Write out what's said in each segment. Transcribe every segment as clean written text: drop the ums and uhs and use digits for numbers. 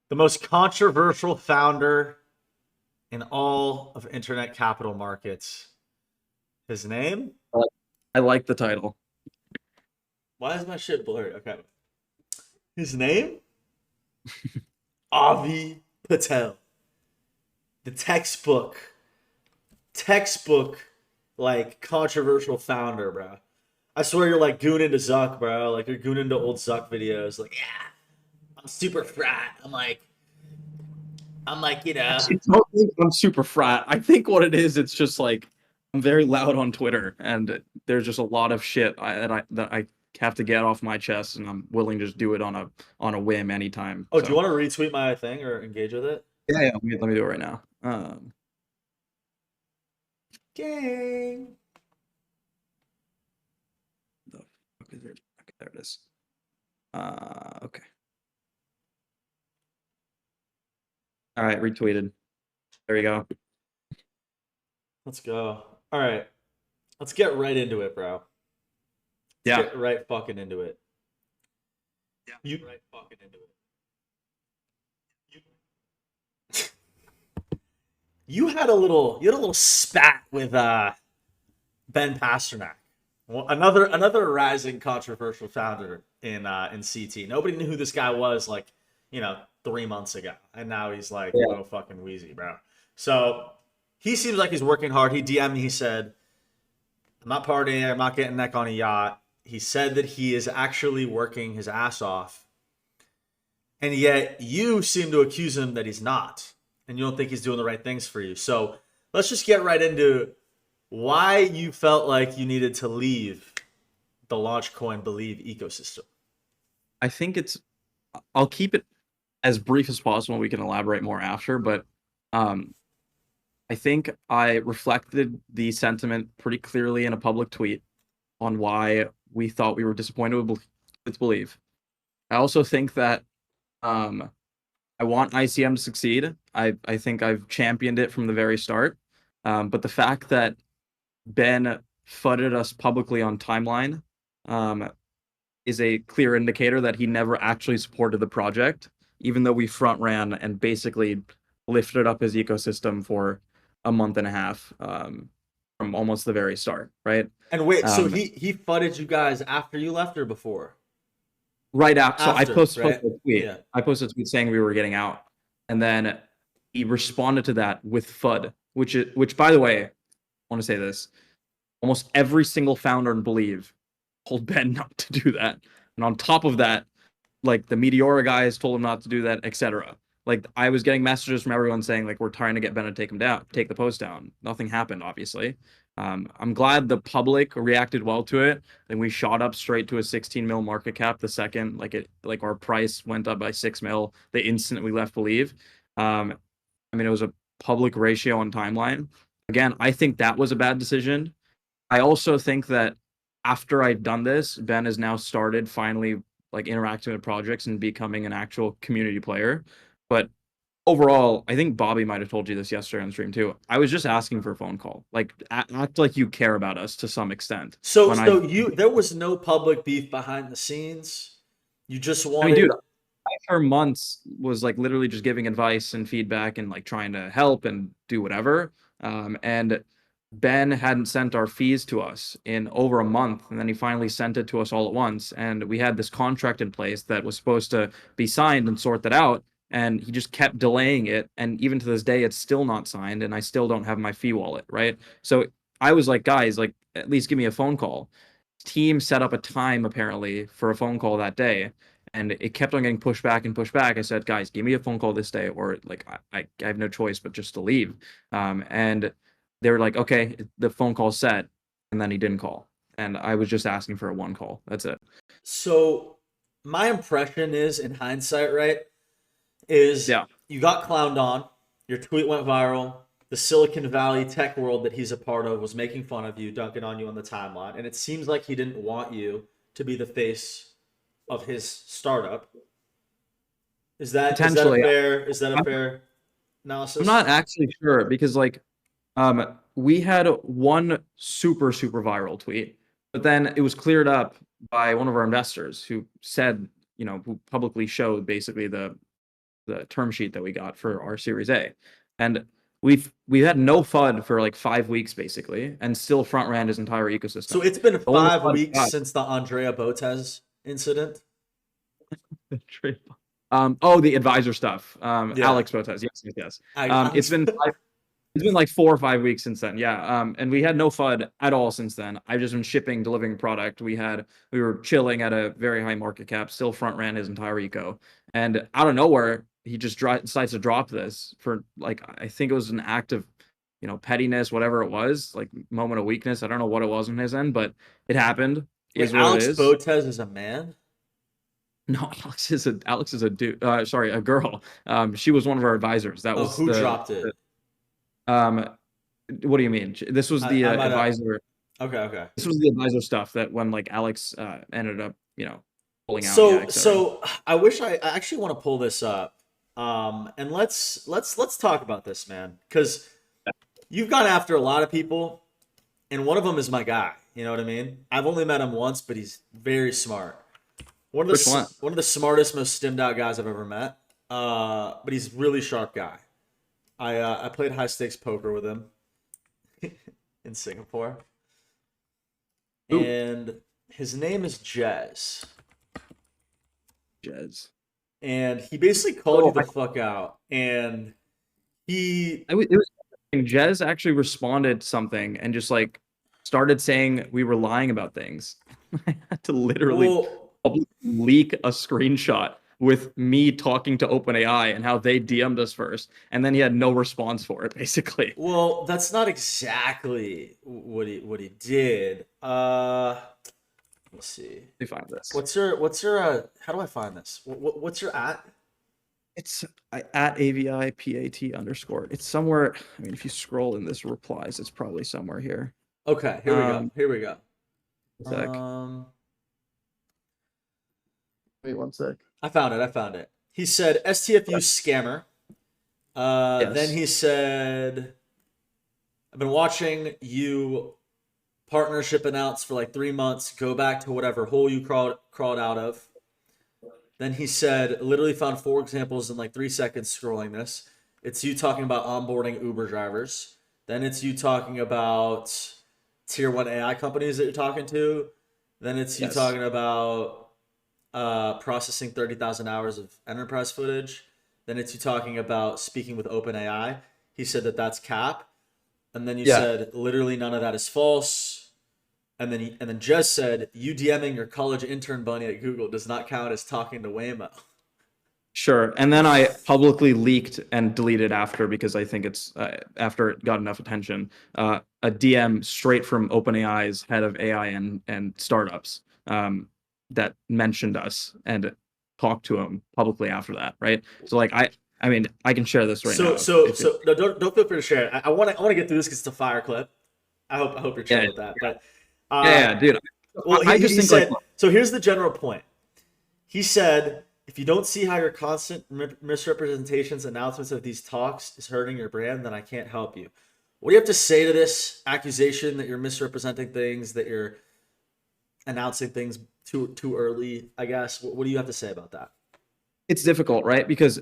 The most controversial founder in all of internet capital markets. His name? I like I like the title. Why is my shit blurred? Okay. His name? Avi Patel. The textbook, like controversial founder, bro. I swear you're like gooning to Zuck, bro. Like you're gooning to old Zuck videos. Like, yeah, I'm super frat. I'm like, Actually, I don't think I'm super frat. I think what it is, it's just like I'm very loud on Twitter, and there's just a lot of shit that I have to get off my chest, and I'm willing to just do it on a whim anytime. Oh, do you So want to retweet my thing or engage with it? yeah, let me do it right now. Gang. The fuck is it? Okay, there it is. Okay. All right, retweeted. There you go. Let's go. All right. Let's get right into it, bro. Let's Yeah. get right fucking into it. Yeah. You right fucking into it. You had a little spat with Ben Pasternak. Well, another rising controversial founder in CT. Nobody knew who this guy was like, 3 months ago. And now he's like Yeah. Lil fucking Wheezy, bro. So he seems like he's working hard. He DM'd me, he said, I'm not partying, I'm not getting neck on a yacht. He said that he is actually working his ass off. And yet you seem to accuse him that he's not. And you don't think he's doing the right things for you. So let's just get right into why you felt like you needed to leave the Launchcoin Believe ecosystem. I think I'll keep it as brief as possible. We can elaborate more after, but um, I think I reflected the sentiment pretty clearly in a public tweet on why we thought we were disappointed with Believe. I also think that um, I want ICM to succeed. I think I've championed it from the very start. But the fact that Ben fudded us publicly on timeline um, is a clear indicator that he never actually supported the project, even though we front ran and basically lifted up his ecosystem for a month and a half from almost the very start, right? And wait, so Um, he fudded you guys after you left or before? right out. So I After, posted right? a tweet. Yeah. I posted a tweet saying we were getting out, and then he responded to that with FUD, which by the way, I want to say this: almost every single founder in Believe told Ben not to do that, and on top of that, like the Meteora guys told him not to do that, etc. Like I was getting messages from everyone saying like we're trying to get Ben to take him down, take the post down. Nothing happened, obviously. I'm glad the public reacted well to it, and we shot up straight to a 16 mil market cap the second like our price went up by 6 mil the instant we left Believe. I mean it was a public ratio on timeline. Again, I think that was a bad decision. I also think that after I've done this, Ben has now started finally like interacting with projects and becoming an actual community player. But overall, I think Bobby might have told you this yesterday on stream too. I was just asking for a phone call. Like act like you care about us to some extent. So When I so you there was no public beef behind the scenes. You just I mean, dude, wanted I for months was like literally just giving advice and feedback and like trying to help and do whatever. And Ben hadn't sent our fees to us in over a month, and then he finally sent it to us all at once. And we had this contract in place that was supposed to be signed and sort that out, and he just kept delaying it. And even to this day, it's still not signed, and I still don't have my fee wallet, right? So I was like, guys, like at least give me a phone call. Team set up a time apparently for a phone call that day, and it kept on getting pushed back and pushed back. I said, guys, give me a phone call this day, or like I have no choice but just to leave. And they were like, okay, the phone call's set, and then he didn't call, and I was just asking for a one call. That's it. so my impression is in hindsight, right? Is Yeah. you got clowned on, your tweet went viral, the Silicon Valley tech world that he's a part of was making fun of you, dunking on you on the timeline, and it seems like he didn't want you to be the face of his startup. Is that a Potentially. fair I'm analysis? not actually sure because we had one super viral tweet, but then it was cleared up by one of our investors who said, who publicly showed basically the term sheet that we got for our Series A, and we had no FUD for like 5 weeks basically, and still front ran his entire So ecosystem. it's been The only 5 weeks FUD since the Andrea Botez incident. we got, oh, the advisor stuff. Yeah, Alex Botez, yes, yes, yes. It's Alex. been it's been like 4 or 5 weeks since then. Yeah. And we had no FUD at all since then. I've just been shipping, delivering product. We were chilling at a very high market cap, still front ran his entire eco. And out of nowhere, he just decides to drop this for like, I think it was an act of, pettiness, whatever it was, like moment of weakness. I don't know what it was on his end, but it happened. Wait, Is what it Alex is. Botez is a man? No, Alex is a dude. Sorry, a girl. She was one of our advisors. That Oh, was who dropped it? um what do you mean? This was the I might have. advisor. Okay, okay. This was the advisor stuff that when like Alex ended up, pulling out, yeah, So etc. so I wish I actually want to pull this up. And let's talk about this, man, because you've gone after a lot of people, and one of them is my guy. You know what I mean? I've only met him once, but he's very smart. Which one? One of the smartest, most stimmed out guys I've ever met. But he's a really sharp guy. I played high stakes poker with him in Singapore, Ooh, and his name is Jez. Jez. And he basically called Oh, you the fuck out. And he, it was Jez actually responded something and just like started saying we were lying about things. I had to literally well, leak a screenshot with me talking to OpenAI and how they DM'd us first, and then he had no response for it, basically. well, that's not exactly what he did. Let's see. Let me find this. What's your how do I find this? What's your at? It's at AVIPAT underscore. It's somewhere. I mean, if you scroll in this replies, it's probably somewhere here. Okay, here we go. Um, Here we go. a sec. Wait one sec. I found it. I found it. He said STFU scammer. Then Yes. he said, I've been watching you partnership announce for like 3 months. Go back to whatever hole you crawled out of. Then he said, literally found 4 examples in like 3 seconds scrolling this. It's you talking about onboarding Uber drivers. Then it's you talking about tier one AI companies that you're talking to. Then it's you Yes. talking about processing 30,000 hours of enterprise footage. Then it's you talking about speaking with OpenAI. He said that that's cap. And then you Yeah. said literally none of that is false. And then Jess said you DMing your college intern bunny at Google does not count as talking to Waymo. Sure. And then I publicly leaked and deleted after because I think it's after it got enough attention. A DM straight from OpenAI's head of AI and startups that mentioned us and talked to him publicly after that. Right. So like I mean I can share this right now. No, don't feel free to share it. I want to get through this because it's a fire clip. I hope you're chill Yeah, with that. But yeah, dude. well, I just he think like said. So here's the general point. He said, if you don't see how your constant misrepresentations, announcements of these talks is hurting your brand, then I can't help you. What do you have to say to this accusation that you're misrepresenting things, that you're announcing things too early? I guess. What do you have to say about that? it's difficult, right? Because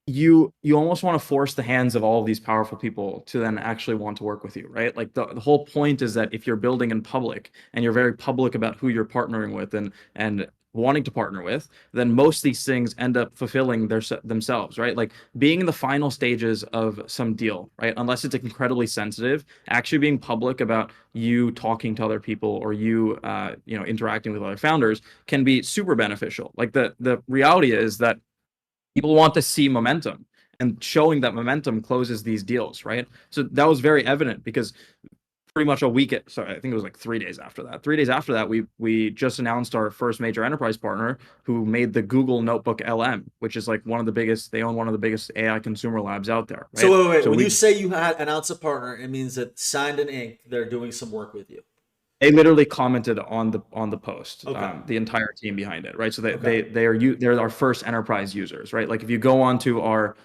you almost want to force the hands of all of these powerful people to then actually want to work with you, right? Like the whole point is that if you're building in public and you're very public about who you're partnering with and wanting to partner with, then most of these things end up fulfilling themselves, right? Like being in the final stages of some deal, right? Unless it's incredibly sensitive, actually being public about you talking to other people or you interacting with other founders can be super beneficial. Like the reality is that people want to see momentum, and showing that momentum closes these deals, right? So that was very evident because pretty much a week sorry, I think it was like 3 days after that. 3 days after that, we just announced our first major enterprise partner who made the Google Notebook LM, which is like they own one of the biggest AI consumer labs out there, So right? wait. So When you we say you had announced a partner, it means that signed and inked, they're doing some work with you. they literally commented on the post, Okay. the entire team behind it, right? So Okay. they're our first enterprise users, right? Like if you go onto our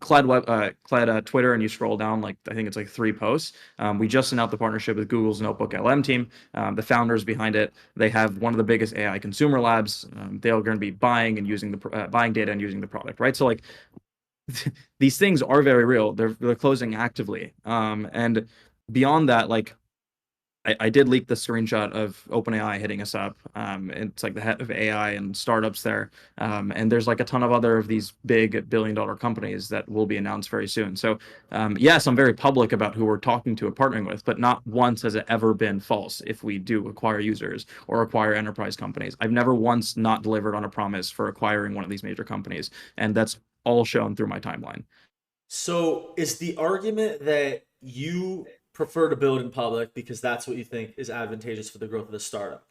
Cled Twitter and you scroll down, like I think it's like 3 posts. We just announced the partnership with Google's Notebook LM team. The founders behind it, they have one of the biggest AI consumer labs. They are going to be buying and using buying data and using the product, right? So like these things are very real. They're closing actively. And beyond that, like I did leak the screenshot of OpenAI hitting us up. It's like the head of AI and startups there. And there's like a ton of other of these big billion-dollar companies that will be announced very soon. So, yes, I'm very public about who we're talking to and partnering with, but not once has it ever been false if we do acquire users or acquire enterprise companies. I've never once not delivered on a promise for acquiring one of these major companies. And that's all shown through my timeline. So is the argument that you prefer to build in public because that's what you think is advantageous for the growth of the startup?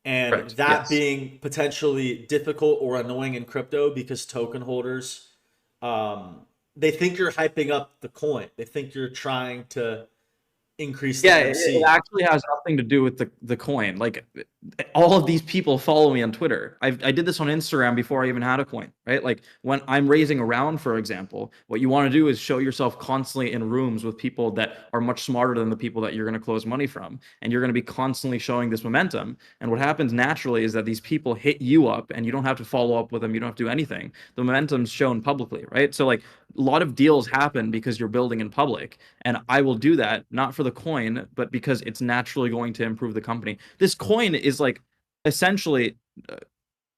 And Correct. that Yes. being potentially difficult or annoying in crypto because token holders, they think you're hyping up the coin. They think you're trying to increase the Yeah, it MC. actually has nothing to do with the coin. Like all of these people follow me on Twitter. I did this on Instagram before I even had a coin, right? Like when I'm raising a round, for example, what you want to do is show yourself constantly in rooms with people that are much smarter than the people that you're going to close money from, and you're going to be constantly showing this momentum. And what happens naturally is that these people hit you up, and you don't have to follow up with them. You don't have to do anything. The momentum's shown publicly, right? So like a lot of deals happen because you're building in public, and I will do that not for the coin, but because it's naturally going to improve the company. This coin is like essentially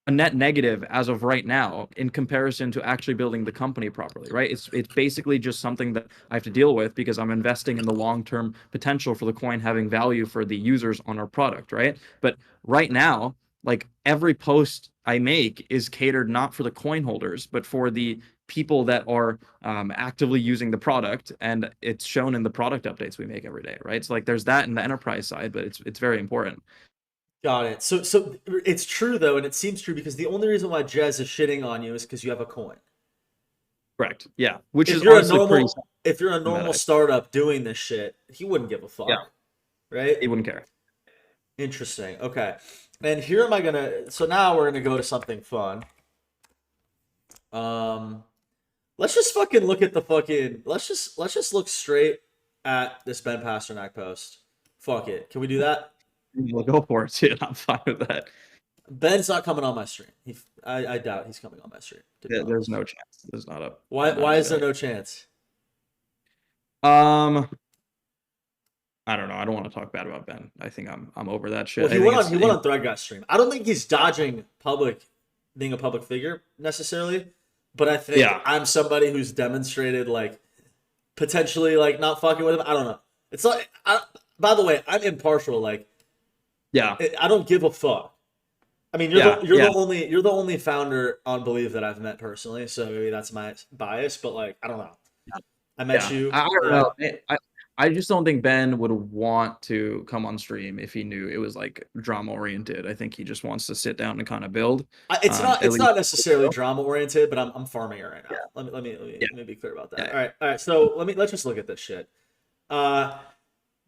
a net negative as of right now in comparison to actually building the company properly, right? It's basically just something that I have to deal with because I'm investing in the long-term potential for the coin having value for the users on our product, right? But right now, like every post I make is catered not for the coin holders, but for the people that are actively using the product, and it's shown in the product updates we make every day, right? So like there's that in the enterprise side, but it's very important. Got it. So it's true though, and it seems true because the only reason why Jez is shitting on you is because you have a coin. Correct. Yeah, which If is you're a honestly pretty normal if you're a normal meta. startup doing this shit, he wouldn't give a Yeah, fuck, right? he wouldn't care. Interesting. Okay. And here am I gonna so now we're gonna go to something fun. Um let's just fucking look at the fucking let's just look straight at this Ben Pasternak post. Fuck it. Can we do that? We'll go for it too. I'm fine with that. Ben's not coming on my stream. I doubt he's coming on my stream, to be There's honest. no chance. There's not a not Why a is good there idea. no chance? Um, I don't know. I don't want to talk bad about Ben. I think I'm over that Well, shit. I think it's he went on Threadguy's stream. I don't think he's dodging being a public figure necessarily, but I think yeah, I'm somebody who's demonstrated like potentially like not fucking with him. I don't know. It's like by the way, I'm impartial. Like yeah, I don't give a fuck. I mean, yeah, yeah, you're the only founder on Believe that I've met personally, so maybe that's my bias. But like, I don't know. I met yeah. you. I don't Yeah, know. I just don't think Ben would want to come on stream if he knew it was like drama oriented. I think he just wants to sit down and kind of build. At it's least, not necessarily drama oriented, but I'm farming it right now. yeah, yeah, Let me be clear about that. yeah. All right. So let's just look at this shit. Uh,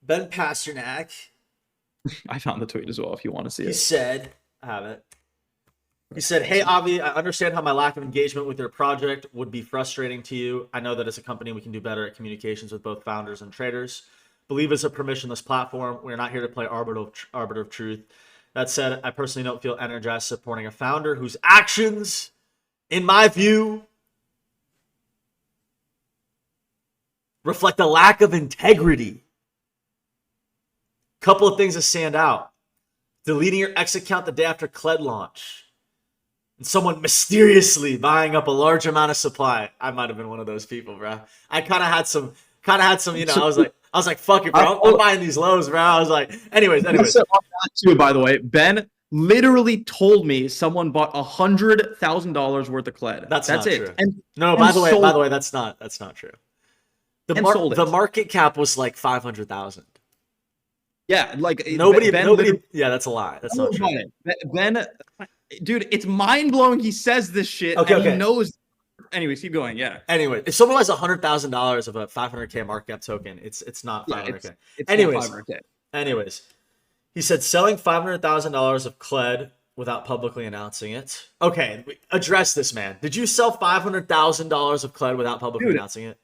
Ben Pasternak. I found the tweet as well if you want to see He it. said, I have it. He said, "Hey Avi, I understand how my lack of engagement with your project would be frustrating to you. I know that as a company, we can do better at communications with both founders and traders. Believe is a permissionless platform. We're not here to play arbiter of truth. That said, I personally don't feel energized supporting a founder whose actions, in my view, reflect a lack of integrity. Couple of things that stand out: deleting your X account the day after Kled launch." And someone mysteriously buying up a large amount of supply. I might have been one of those people, bro. I kind of had some, So I was like, fuck it, I, bro. I'm buying these lows, bro. I was like, anyways. so on that too, by the way, Ben literally told me someone bought $100,000 worth of Kled. That's That's not it, true. and No, and by sold the way, that's not true. sold The it. market cap was like 500,000. Yeah, like Ben Nobody. literally Yeah, that's a lie. That's not true. bought it. Ben, dude, it's mind blowing. He says this shit, Okay, and he okay. knows. Anyways, keep going. Yeah, Anyway, if someone has $100,000 of a 500K market cap token, it's not yeah, 500K. it's not Anyways, 500K. anyways, he said selling $500,000 of Kled without publicly announcing it. Okay, address this, man. Did you sell $500,000 of Kled without publicly Dude, announcing it?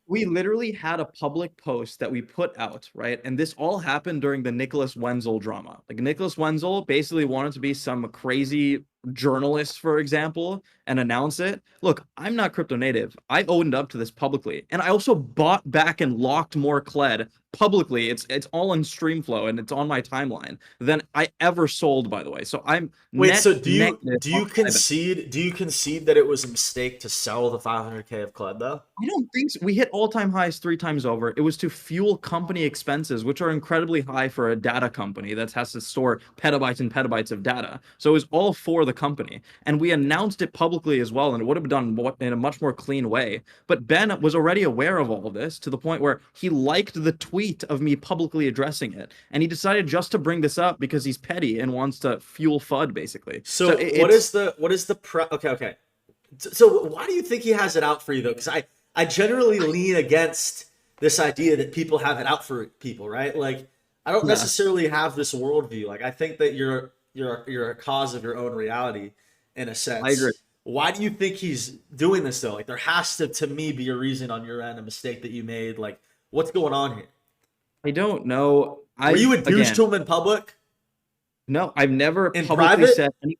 we literally had a public post that we put out, right? And this all happened during the Nicholas Wenzel drama. Like Nicholas Wenzel basically wanted to be some crazy journalists, for example, and announce it. Look, I'm not crypto native. I owned up to this publicly, and I also bought back and locked more CLED publicly. It's all in Streamflow and it's on my timeline than I ever sold, by the way. So I'm Wait, net so do you negative do on you Bybit. concede that it was a mistake to sell the 500K of CLED though? I don't think so. We hit all-time highs 3 times over. It was to fuel company expenses, which are incredibly high for a data company that has to store petabytes and petabytes of data. So it was all for the company. And we announced it publicly as well, and it would have been done in a much more clean way. But Ben was already aware of all of this to the point where he liked the tweet of me publicly addressing it. And he decided just to bring this up because he's petty and wants to fuel FUD, basically. So So it's what is the okay. So why do you think he has it out for you though? Because I generally lean against this idea that people have it out for people, right? Like I don't yeah, necessarily have this worldview. Like I think that you're a cause of your own reality in a I agree. sense. Why do you think he's doing this though? Like there has to me be a reason on your end, a mistake that you made. Like what's going on here? I don't know. Were you a I've douche again, to him in public? no, I've never In publicly private? said any,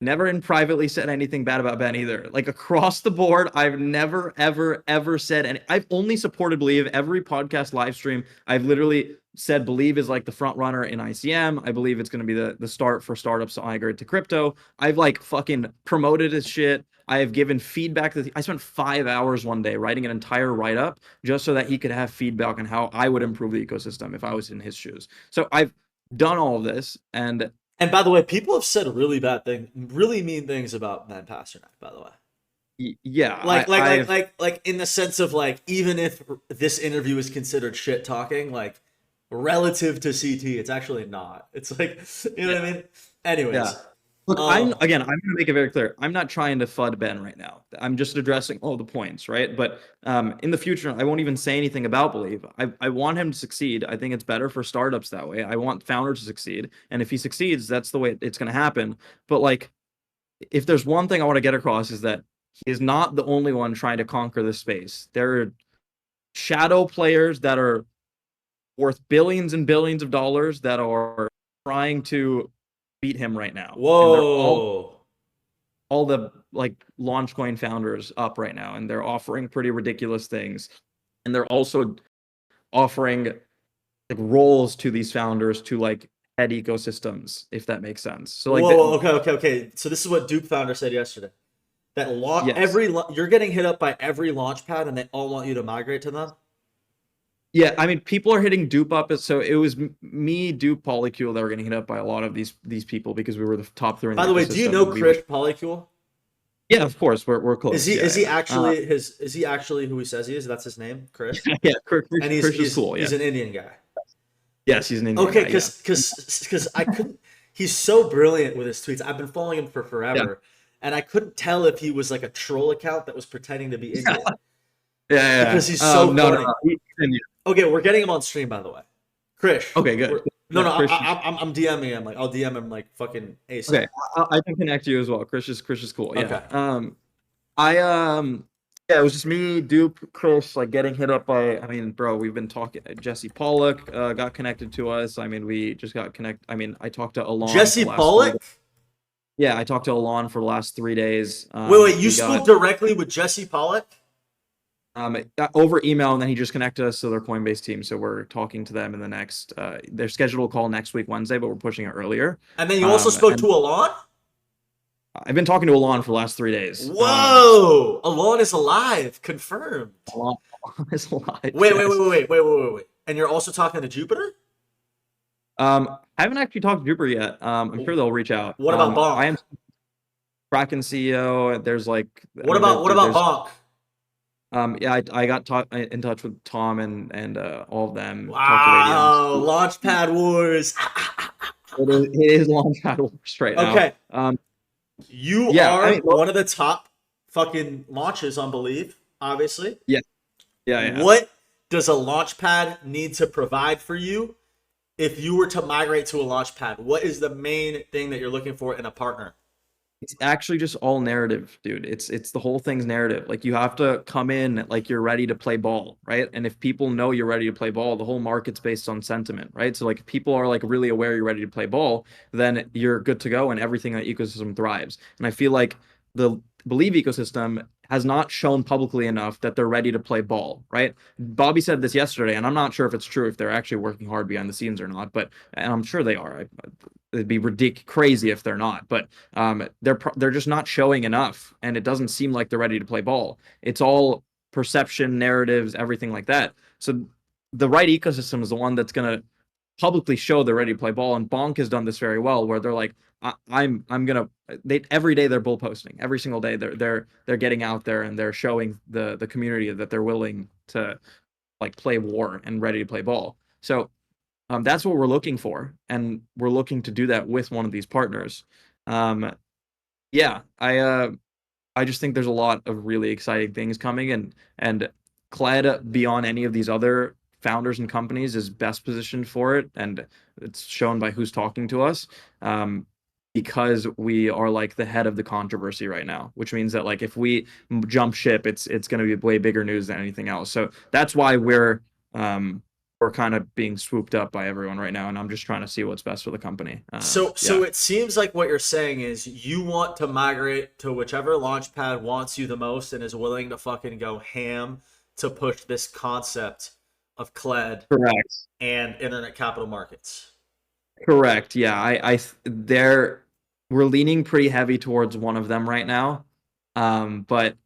never in privately said anything bad about Ben either. Like across the board, I've never, ever, ever said any. I've only supported Believe every podcast live stream. I've literally said Believe is like the front runner in ICM. I believe it's going to be the start for startups to migrate to crypto. I've like fucking promoted his shit. I have given feedback. I spent 5 hours one day writing an entire write up just so that he could have feedback on how I would improve the ecosystem if I was in his shoes. So I've done all of this, and And by the way, people have said really bad things, really mean things about Ben Pasternak. By the way, yeah, I've in the sense of like, even if this interview is considered shit talking, like relative to CT, it's actually not. It's like, you know what I mean? yeah. Anyways, Look, I'm um, again, I'm going to make it very clear. I'm not trying to FUD Ben right now. I'm just addressing all the points, right? But in the future, I won't even say anything about Believe. I want him to succeed. I think it's better for startups that way. I want founders to succeed, and if he succeeds, that's the way it's going to happen. But like, if there's one thing I want to get across is that he is not the only one trying to conquer this space. There are shadow players that are worth billions and billions of dollars that are trying to beat him right now, and they're whoa, all the like launch coin founders up right now, and they're offering pretty ridiculous things, and they're also offering like roles to these founders to like head ecosystems, if that makes sense. So like whoa, that, okay. So this is what Duke founder said yesterday. That yes, you're getting hit up by every launch pad, and they all want you to migrate to them. yeah, I mean people are hitting dupe up, so it was me, Dupe, Polycule that were getting hit up by a lot of these people because we were the top three in the By the way, do you ecosystem, know and we were, Chris Polycule? yeah, of course we're close, Is he yeah, actually his is he actually who he says he is? That's his name, Chris. yeah, Chris, And Chris is cool, yeah, he's an Indian guy. yes, he's an Indian Okay, guy, yeah, because I couldn't. He's so brilliant with his tweets. I've been following him for yeah, forever, and I couldn't tell if he was like a troll account that was pretending to be Indian yeah, because he's yeah. so No, no, funny. no. Okay, we're getting him on stream, by the way. Krish, Okay, good. we're, no, Yeah, no, Chris. I'm DMing him. Like I'll DM him like fucking ASAP. Okay, I can connect you as well. Chris is cool. Yeah. Okay. I yeah, it was just me, Dupe, Chris, like getting hit up by. I mean, bro, we've been talking. Jesse Pollock got connected to us. I mean, we just got connect. I mean, I talked to Alon for Jesse the last 3 days. Pollock. Yeah, I talked to Alon for the last 3 days. Wait, you We spoke got directly with Jesse Pollock? over email, and then he just connected us to their Coinbase team. So we're talking to them in the next. They're scheduled a call next week, Wednesday, but we're pushing it earlier. And then you also spoke And to Alon? I've been talking to Alon for the last 3 days. Whoa! Alon is alive. Confirmed. Alon is alive. Wait, Yes. wait. And you're also talking to Jupiter? I haven't actually talked to Jupiter yet. I'm sure they'll reach out. What about Bonk? I am Kraken CEO. There's like, I What mean, about there's Bonk? yeah, I got in touch with Tom and all of them. Talked to Wow, Radians. Launchpad Wars. It is Launchpad Wars right now. Okay, Um, you yeah, are I mean, one of the top fucking launches on Believe, obviously. yeah, yeah. What does a Launchpad need to provide for you if you were to migrate to a Launchpad? What is the main thing that you're looking for in a partner? It's actually just all narrative, dude. It's the whole thing's narrative. Like you have to come in like you're ready to play ball, right? And if people know you're ready to play ball, the whole market's based on sentiment, right? So like if people are like really aware you're ready to play ball, then you're good to go and everything in that ecosystem thrives. And I feel like the Believe ecosystem has not shown publicly enough that they're ready to play ball, right? Bobby said this yesterday, and I'm not sure if it's true if they're actually working hard behind the scenes or not, but and I'm sure they are. It'd be ridiculous crazy if they're not, but they're just not showing enough, and it doesn't seem like they're ready to play ball. It's all perception, narratives, everything like that. So the right ecosystem is the one that's gonna publicly show they're ready to play ball. And Bonk has done this very well, where they're like, I'm gonna they every day they're bull posting every single day. They're getting out there and they're showing the community that they're willing to like play war and ready to play ball. So that's what we're looking for, and we're looking to do that with one of these partners. Um, yeah, I just think there's a lot of really exciting things coming, and Cled beyond any of these other founders and companies is best positioned for it, and it's shown by who's talking to us. Because we are like the head of the controversy right now, which means that like if we jump ship, it's going to be way bigger news than anything else. So that's why we're kind of being swooped up by everyone right now, and I'm just trying to see what's best for the company. So it seems like what you're saying is you want to migrate to whichever Launchpad wants you the most and is willing to fucking go ham to push this concept of CLED Correct. and internet capital markets. Correct. Yeah, they're we're leaning pretty heavy towards one of them right now, but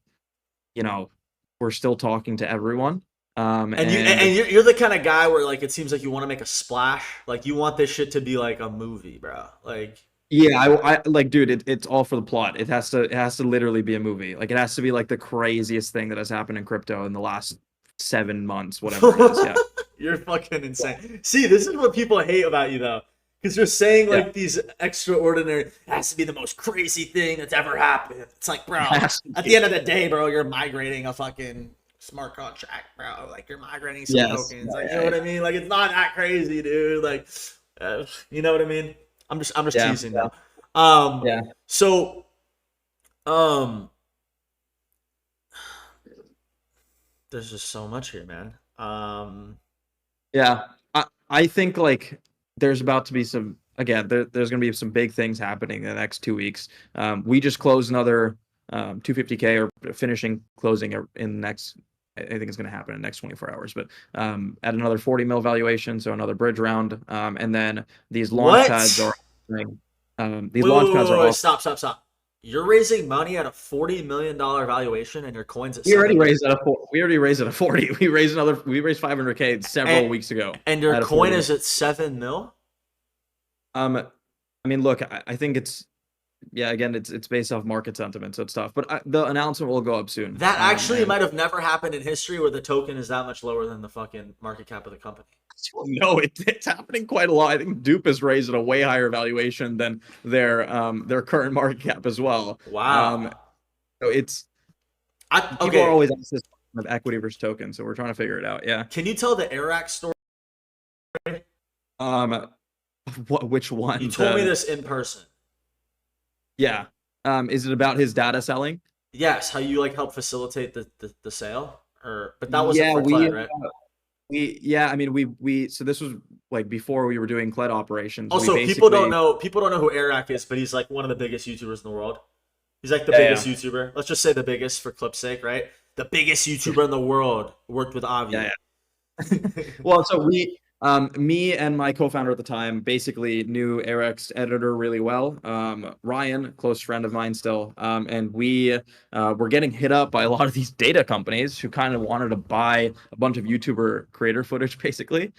you know, we're still talking to everyone. And And you're the kind of guy where like it seems like you want to make a splash, like you want this shit to be like a movie, bro. Like yeah, I like, dude, it's all for the plot. It has to literally be a movie. Like it has to be like the craziest thing that has happened in crypto in the last 7 months, whatever it is. Yeah. you're fucking insane. See, this is what people hate about you though. Because you're saying Yeah. like these extraordinary it has to be the most crazy thing that's ever happened. It's like, bro, It has to at be. the end of the day, bro, you're migrating a fucking smart contract, bro. Like you're migrating some Yes. tokens. Yeah, Like you know yeah, what I mean? Like it's not that crazy, dude. Like you know what I mean? I'm just yeah. teasing Yeah. though. Um Yeah. so um there's just so much here, man. Yeah. I think like there's about to be some again, there's gonna be some big things happening in the next 2 weeks. We just closed another 250K or finishing closing in the next I think it's gonna happen in the next 24 hours, but at another 40 mil valuation, so another bridge round. And then these launch pads What? are offering these Wait, wait, launch wait, pads are wait, wait, off. stop, stop, stop. You're raising money at a $40 million valuation and your coin's at We already 7 million. raised at we already raised at a 40. We raised 500K several And weeks ago and your at a coin 40. is at 7 mil? I mean, look, I think it's yeah, again, it's based off market sentiment, so it's tough. But the announcement will go up soon. That actually And might have never happened in history where the token is that much lower than the fucking market cap of the company. no, it's happening quite a lot. I think Dupe is raised at a way higher valuation than their current market cap as well. Wow. So it's people are Okay. always asking of equity versus token, so we're trying to figure it out. Yeah. Can you tell the Arax story? Um, which You one? told me this in person. Yeah. Is it about his data selling? Yes, how you like help facilitate the sale? Or but that wasn't Yeah, for Cled, right? yeah, I mean we so this was like before we were doing CLED operations. We Also, basically people don't know who Arac is, but he's like one of the biggest YouTubers in the world. He's like the yeah, biggest yeah. YouTuber. Let's just say the biggest for clip's sake, right? The biggest YouTuber in the world worked with Yeah, Avi. yeah. Well, so me and my co-founder at the time basically knew Eric's editor really well. Ryan, close friend of mine still. And we were getting hit up by a lot of these data companies who kind of wanted to buy a bunch of YouTuber creator footage, basically.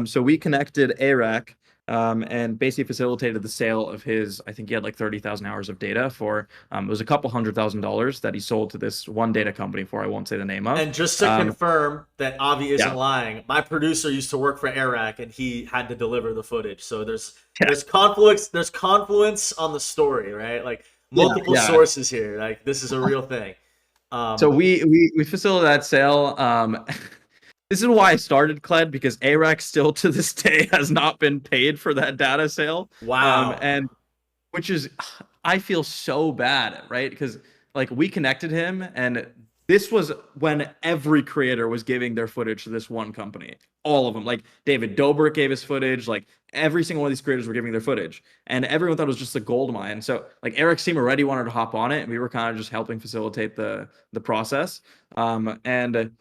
So we connected Eric, and basically facilitated the sale of his, I think he had like 30,000 hours of data for, it was a couple $100,000 that he sold to this one data company for, I won't say the name of. And just to confirm that Avi isn't Yeah. lying, my producer used to work for Arac and he had to deliver the footage. So there's Yeah. there's confluence on the story, right? Like Yeah, multiple yeah. sources here. Like this is a real thing. So we facilitated that sale. This is why I started Cled, because ARAC still to this day has not been paid for that data sale. Wow. And which is I feel so bad, right? Because like we connected him, and this was when every creator was giving their footage to this one company. All of them, like David Dobrik gave his footage, like every single one of these creators were giving their footage, and everyone thought it was just a gold mine. So like Eric's team already wanted to hop on it, and we were kind of just helping facilitate the process. And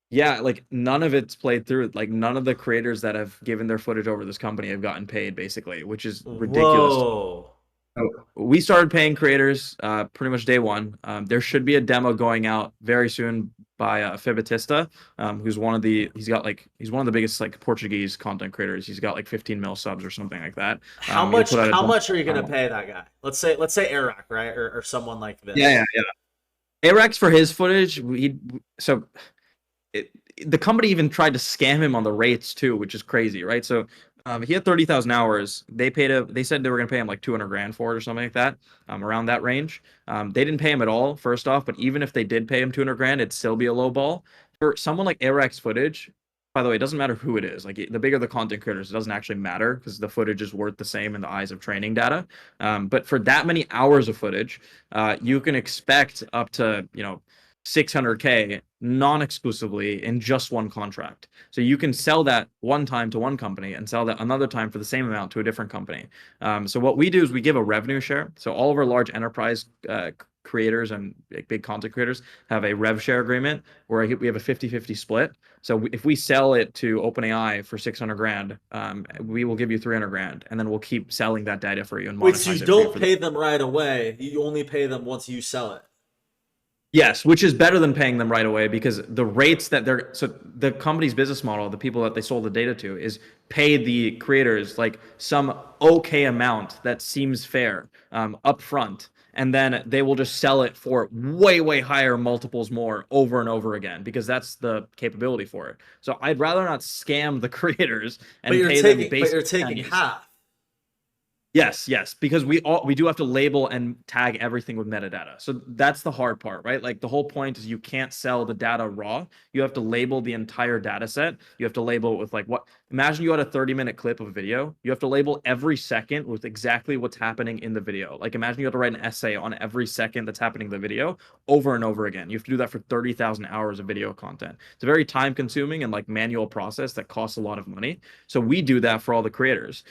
yeah, like none of it's played through. Like none of the creators that have given their footage over this company have gotten paid, basically, which is ridiculous. Whoa. So we started paying creators pretty much day one. There should be a demo going out very soon by Fibatista, who's he's one of the biggest like Portuguese content creators. He's got like 15 mil subs or something like that. He put out a How demo. much are you gonna pay that guy? Let's say Eric, right? Or someone like Yeah, this. yeah, yeah. Arex for his footage, so it, the company even tried to scam him on the rates too, which is crazy, right? So he had 30,000 hours. They said they were going to pay him like 200 grand for it or something like that, around that range. They didn't pay him at all, first off, but even if they did pay him 200 grand, it'd still be a low ball. For someone like Arex footage, by the way, it doesn't matter who it is. Like the bigger the content creators, it doesn't actually matter because the footage is worth the same in the eyes of training data. But for that many hours of footage, you can expect up to, 600K non-exclusively in just one contract. So you can sell that one time to one company and sell that another time for the same amount to a different company. So what we do is we give a revenue share. So all of our large enterprise creators and big content creators have a rev share agreement where we have a 50-50 split. So if we sell it to OpenAI for 600 grand, we will give you 300 grand, and then we'll keep selling that data for you and Wait, so you monetize it for you don't for the. pay them right away. You only pay them once you sell it. Yes, which is better than paying them right away because the rates that so the company's business model, the people that they sold the data to, is pay the creators like some okay amount that seems fair up front, and then they will just sell it for way, way higher multiples more over and over again because that's the capability for it. So I'd rather not scam the creators and pay them But you're basic taking pennies. half. Yes, yes, because we do have to label and tag everything with metadata. So that's the hard part, right? Like the whole point is you can't sell the data raw. You have to label the entire data set. You have to label it with like what imagine you had a 30-minute clip of a video. You have to label every second with exactly what's happening in the video. Like imagine you have to write an essay on every second that's happening in the video over and over again. You have to do that for 30,000 hours of video content. It's a very time consuming and like manual process that costs a lot of money. So we do that for all the creators.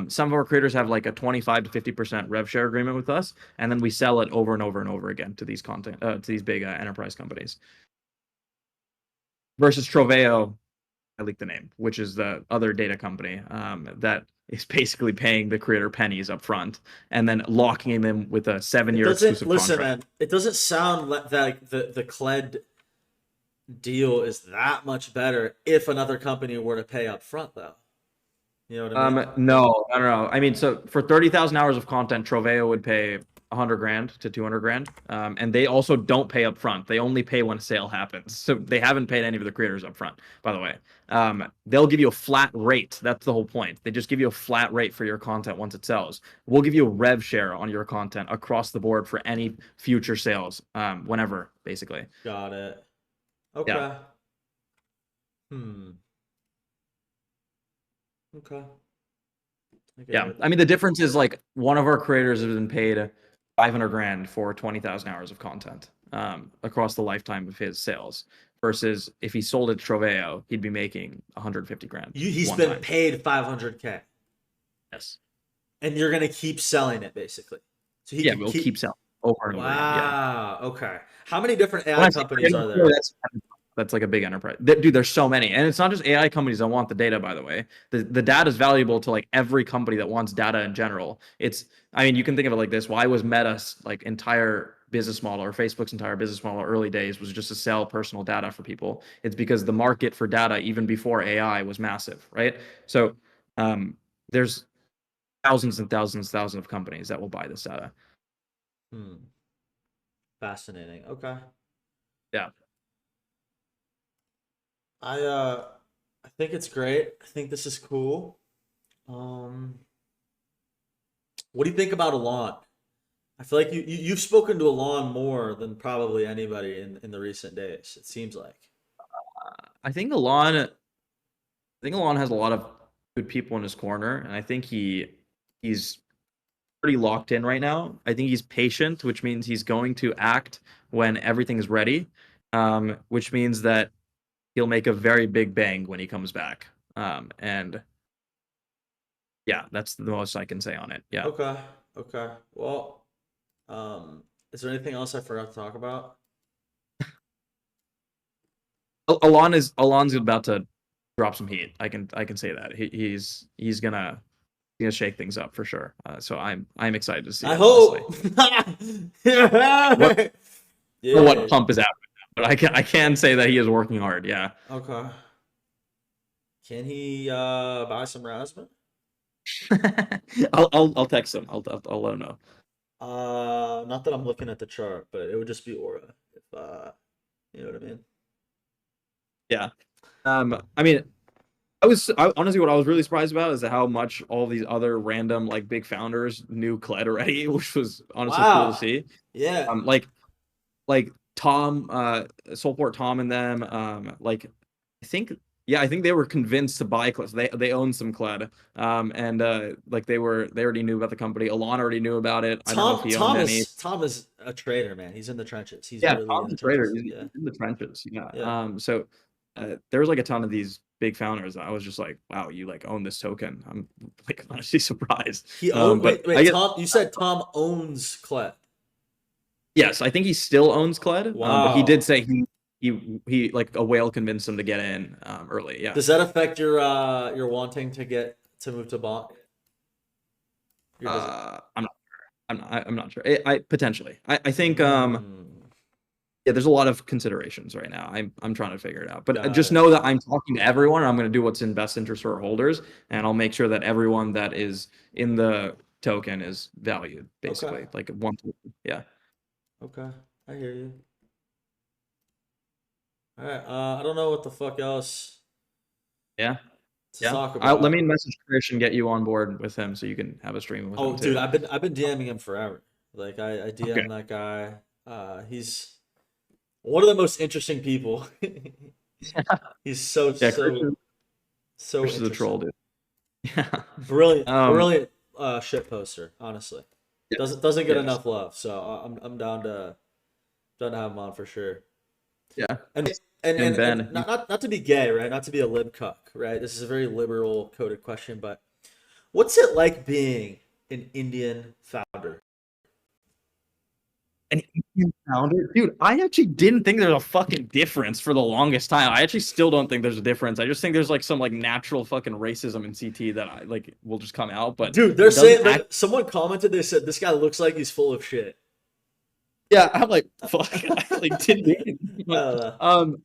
Some of our creators have like a 25 to 50% rev share agreement with us, and then we sell it over and over and over again to these to these big enterprise companies. Versus Troveo, I leaked the name, which is the other data company that is basically paying the creator pennies up front and then locking them with a It 7-year doesn't exclusive listen, contract. man. It doesn't sound like the Cled deal is that much better if another company were to pay up front, though. You know what I mean? No, I don't know. I mean, so for 30,000 hours of content, Troveo would pay 100 grand to 200 grand. And they also don't pay up front. They only pay when a sale happens. So they haven't paid any of the creators up front, by the way. They'll give you a flat rate. That's the whole point. They just give you a flat rate for your content once it sells. We'll give you a rev share on your content across the board for any future sales, whenever, basically. Got it. Yeah. Okay. Hmm. Okay. I get Yeah. it. I mean, the difference is like one of our creators has been paid 500 grand for 20,000 hours of content across the lifetime of his sales versus if he sold it to Troveo, he'd be making 150 grand He's one been time. paid 500K, Yes. and you're gonna keep selling it basically. So he Yeah, could we'll keep keep. selling over and over again. Yeah. Wow. Okay. How many different When AI I say companies creator, are there? that's like a big enterprise. Dude, there's so many. And it's not just AI companies that want the data, by the way. The data is valuable to like every company that wants data in general. I mean, you can think of it like this. Why was Meta's like entire business model or Facebook's entire business model early days was just to sell personal data for people? It's because the market for data, even before AI, was massive, right? So there's thousands and thousands, thousands of companies that will buy this data. Hmm. Fascinating. Okay. Yeah. I think it's great. I think this is cool. Um, what do you think about Alon? I feel like you've spoken to Alon more than probably anybody in the recent days. It seems like. I think Alon has a lot of good people in his corner, and I think he's pretty locked in right now. I think he's patient, which means he's going to act when everything's ready, which means that he'll make a very big bang when he comes back. And yeah, that's the most I can say on it. Yeah. Okay. Okay. Well, is there anything else I forgot to talk about? Alon's about to drop some heat. I can say that. He's gonna shake things up for sure. So I'm excited to see I it, honestly. hope. What Yeah. pump is out, but I can say that he is working hard. Yeah. Okay. Can he buy some Rasmus? I'll text him. I'll let him know. Not that I'm looking at the chart, but it would just be aura if you know what I mean. Yeah. I mean, honestly, what I was really surprised about is how much all these other random like big founders knew Kled already, which was honestly cool to Wow. see. Yeah. Like Tom, Soulport Tom and them, I think, yeah, I think they were convinced to buy Kled. So they own some Kled, and like they already knew about the company. Alon already knew about it. I don't know if Tom he owned any. Tom is a trader, man. He's in the trenches. He's Yeah, really in Tom's the a trader. trenches. He's Yeah. in the trenches. Yeah. Yeah. So there was like a ton of these big founders. I was just like, wow, you like own this token. I'm like honestly surprised. He own But wait, I get Tom, you said Tom owns Kled. yes, I think he still owns Kled. But he did Wow. say he like a whale convinced him to get in early. Yeah. Does that affect your wanting to get to move to Bonk? Your does it? I'm not sure. I potentially. I think Mm, yeah, there's a lot of considerations right now. I'm trying to figure it out. But got just it. know that I'm talking to everyone and I'm going to do what's in best interest for our holders, and I'll make sure that everyone that is in the token is valued Okay. basically. Like one to one. Yeah. Okay. I hear you. All right. I don't know what the fuck else Yeah. to Yeah. talk Let me about. message Krish and get you on board with him so you can have a stream with him Oh, dude, too. I've been DMing him forever. Like I Okay. DM that guy. He's one of the most interesting people. He's so Yeah, Krish is, so so Krish is a interesting. troll, dude. Yeah. Brilliant, Um brilliant shit poster. Honestly, yes. doesn't get Yes. enough love. So I'm down to have him on for sure. Yeah. And And and Ben, not to be gay, right? Not to be a lib cuck, right? This is a very liberal coded question, but what's it like being an Indian founder? an Indian founder? Dude, I actually didn't think there's a fucking difference for the longest time. I actually still don't think there's a difference. I just think there's like some like natural fucking racism in CT that I like will just come out, but Dude, they're it doesn't saying act. someone commented. They said this guy looks like he's full of shit. Yeah, I'm like, fuck. I like didn't I even. But, don't know.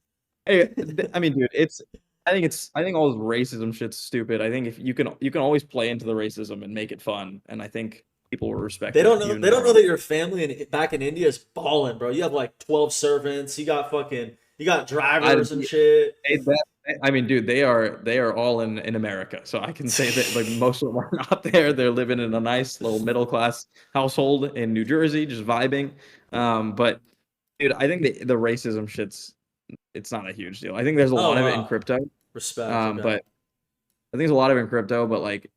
hey, I mean, dude, I think all this racism shit's stupid. I think if you can always play into the racism and make it fun, and I think people will respect They don't it know. even They don't more. know that your family back in India is balling, bro. You have like 12 servants. You got I, drivers and shit. I mean, dude, they are all in America, so I can say that like most of them are not there. They're living in a nice little middle class household in New Jersey, just vibing. But dude, I think the racism it's not a huge deal. I think there's a Oh lot of it in wow, crypto, respect. Okay. but I think there's a lot of it in crypto. But like,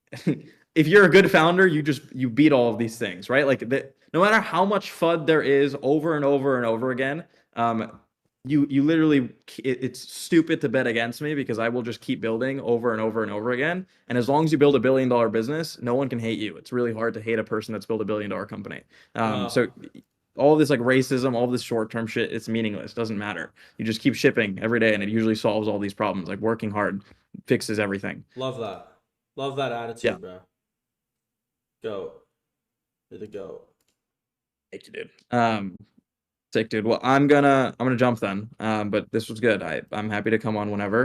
if you're a good founder, you beat all of these things, right? Like no matter how much FUD there is over and over and over again, um, you literally it's stupid to bet against me because I will just keep building over and over and over again. And as long as you build $1 billion business, no one can hate you. It's really hard to hate a person that's built $1 billion company. So Wow. all this like racism, all this short term shit, it's meaningless. Doesn't matter. You just keep shipping every day, and it usually solves all these problems. Like working hard fixes everything. Love that. Love that Yeah. attitude, bro. Go. You're the goat. Thank you, dude. Sick, dude. Well, I'm gonna jump then. But this was good. I'm happy to come on whenever.